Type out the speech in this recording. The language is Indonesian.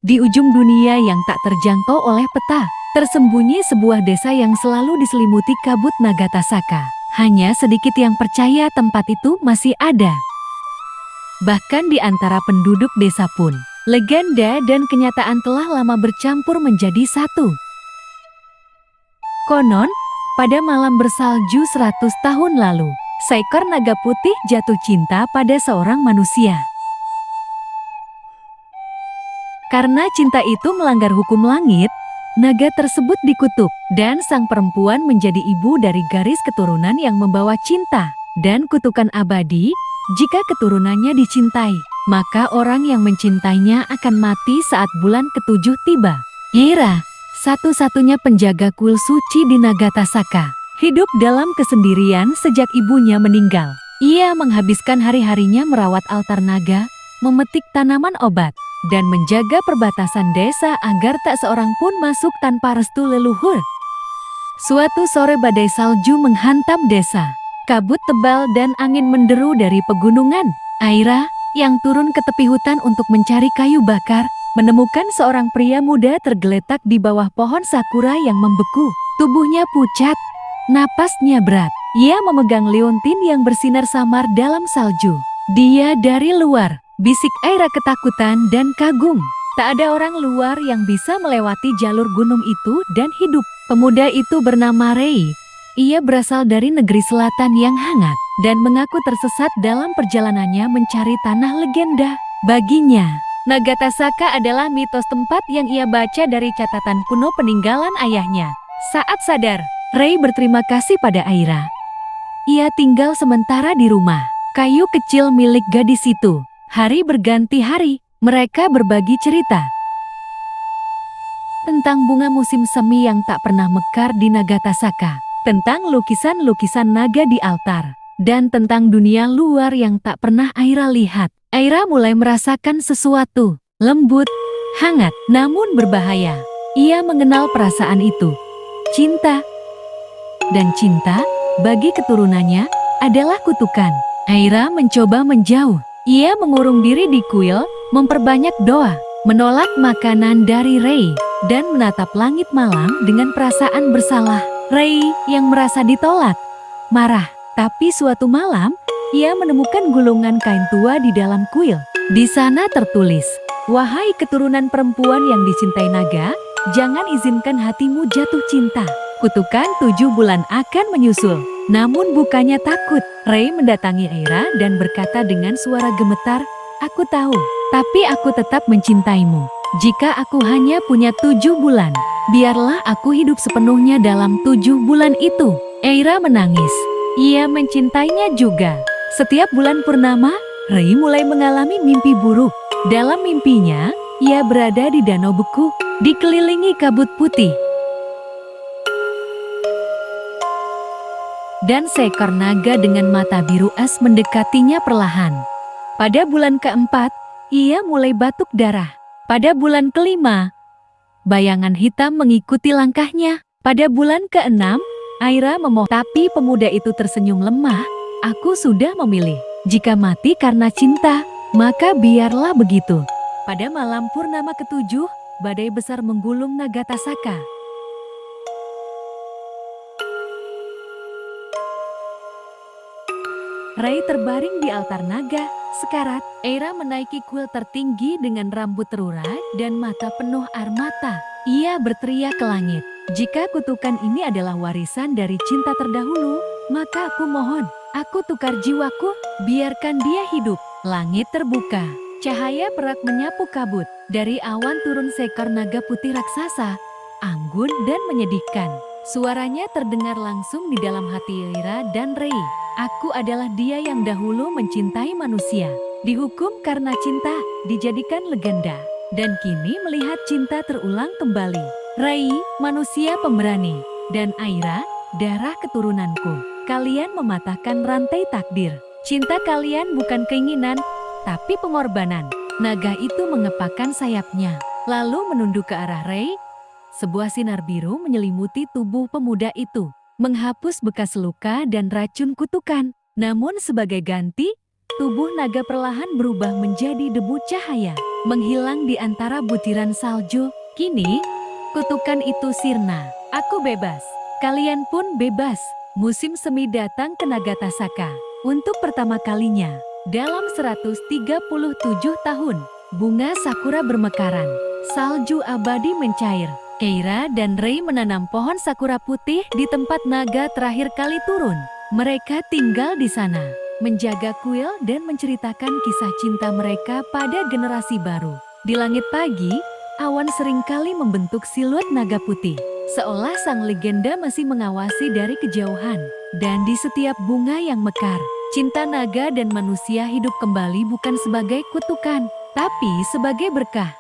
Di ujung dunia yang tak terjangkau oleh peta, tersembunyi sebuah desa yang selalu diselimuti kabut Nagatasaka. Hanya sedikit yang percaya tempat itu masih ada. Bahkan di antara penduduk desa pun, legenda dan kenyataan telah lama bercampur menjadi satu. Konon, pada malam bersalju 100 tahun lalu, seekor naga putih jatuh cinta pada seorang manusia. Karena cinta itu melanggar hukum langit, naga tersebut dikutuk, dan sang perempuan menjadi ibu dari garis keturunan yang membawa cinta dan kutukan abadi. Jika keturunannya dicintai, maka orang yang mencintainya akan mati saat bulan ketujuh tiba. Ira, satu-satunya penjaga kuil suci di Nagatasaka, hidup dalam kesendirian sejak ibunya meninggal. Ia menghabiskan hari-harinya merawat altar naga, memetik tanaman obat, dan menjaga perbatasan desa agar tak seorang pun masuk tanpa restu leluhur. Suatu sore badai salju menghantam desa. Kabut tebal dan angin menderu dari pegunungan. Aira, yang turun ke tepi hutan untuk mencari kayu bakar, menemukan seorang pria muda tergeletak di bawah pohon sakura yang membeku. Tubuhnya pucat, napasnya berat. Ia memegang leontin yang bersinar samar dalam salju. Dia dari luar, bisik Aira ketakutan dan kagum. Tak ada orang luar yang bisa melewati jalur gunung itu dan hidup. Pemuda itu bernama Rei. Ia berasal dari negeri selatan yang hangat dan mengaku tersesat dalam perjalanannya mencari tanah legenda. Baginya, Nagatasaka adalah mitos tempat yang ia baca dari catatan kuno peninggalan ayahnya. Saat sadar, Rei berterima kasih pada Aira. Ia tinggal sementara di rumah kayu kecil milik gadis itu. Hari berganti hari, mereka berbagi cerita tentang bunga musim semi yang tak pernah mekar di Nagatasaka, tentang lukisan-lukisan naga di altar, dan tentang dunia luar yang tak pernah Aira lihat. Aira mulai merasakan sesuatu lembut, hangat, namun berbahaya. Ia mengenal perasaan itu, cinta, dan cinta bagi keturunannya adalah kutukan. Aira mencoba menjauh. Ia mengurung diri di kuil, memperbanyak doa, menolak makanan dari Rei, dan menatap langit malam dengan perasaan bersalah. Rei yang merasa ditolak, marah. Tapi suatu malam, ia menemukan gulungan kain tua di dalam kuil. Di sana tertulis, "Wahai keturunan perempuan yang dicintai naga, jangan izinkan hatimu jatuh cinta. Kutukan 7 bulan akan menyusul." Namun bukannya takut, Rei mendatangi Aira dan berkata dengan suara gemetar, "Aku tahu, tapi aku tetap mencintaimu. Jika aku hanya punya 7 bulan, biarlah aku hidup sepenuhnya dalam 7 bulan itu." Aira menangis. Ia mencintainya juga. Setiap bulan purnama, Rei mulai mengalami mimpi buruk. Dalam mimpinya, ia berada di danau beku, dikelilingi kabut putih. Dan seekor naga dengan mata biru es mendekatinya perlahan. Pada bulan keempat, ia mulai batuk darah. Pada bulan kelima, bayangan hitam mengikuti langkahnya. Pada bulan keenam, Aira memohon, tapi pemuda itu tersenyum lemah. "Aku sudah memilih. Jika mati karena cinta, maka biarlah begitu." Pada malam purnama ketujuh, badai besar menggulung Nagatasaka. Rei terbaring di altar naga, sekarat. Aira menaiki kuil tertinggi dengan rambut terurai dan mata penuh air mata. Ia berteriak ke langit, "Jika kutukan ini adalah warisan dari cinta terdahulu, maka aku mohon, aku tukar jiwaku, biarkan dia hidup." Langit terbuka, cahaya perak menyapu kabut. Dari awan turun seekor naga putih raksasa, anggun dan menyedihkan. Suaranya terdengar langsung di dalam hati Aira dan Rei. "Aku adalah dia yang dahulu mencintai manusia, dihukum karena cinta, dijadikan legenda, dan kini melihat cinta terulang kembali. Rei, manusia pemberani, dan Aira, darah keturunanku. Kalian mematahkan rantai takdir. Cinta kalian bukan keinginan, tapi pengorbanan." Naga itu mengepakkan sayapnya, lalu menunduk ke arah Rei. Sebuah sinar biru menyelimuti tubuh pemuda itu, menghapus bekas luka dan racun kutukan. Namun sebagai ganti, tubuh naga perlahan berubah menjadi debu cahaya, menghilang di antara butiran salju. Kini, kutukan itu sirna. Aku bebas. Kalian pun bebas. Musim semi datang ke Nagatasaka. Untuk pertama kalinya, dalam 137 tahun, bunga sakura bermekaran. Salju abadi mencair. Keira dan Rei menanam pohon sakura putih di tempat naga terakhir kali turun. Mereka tinggal di sana, menjaga kuil dan menceritakan kisah cinta mereka pada generasi baru. Di langit pagi, awan seringkali membentuk siluet naga putih, seolah sang legenda masih mengawasi dari kejauhan. Dan di setiap bunga yang mekar, cinta naga dan manusia hidup kembali bukan sebagai kutukan, tapi sebagai berkah.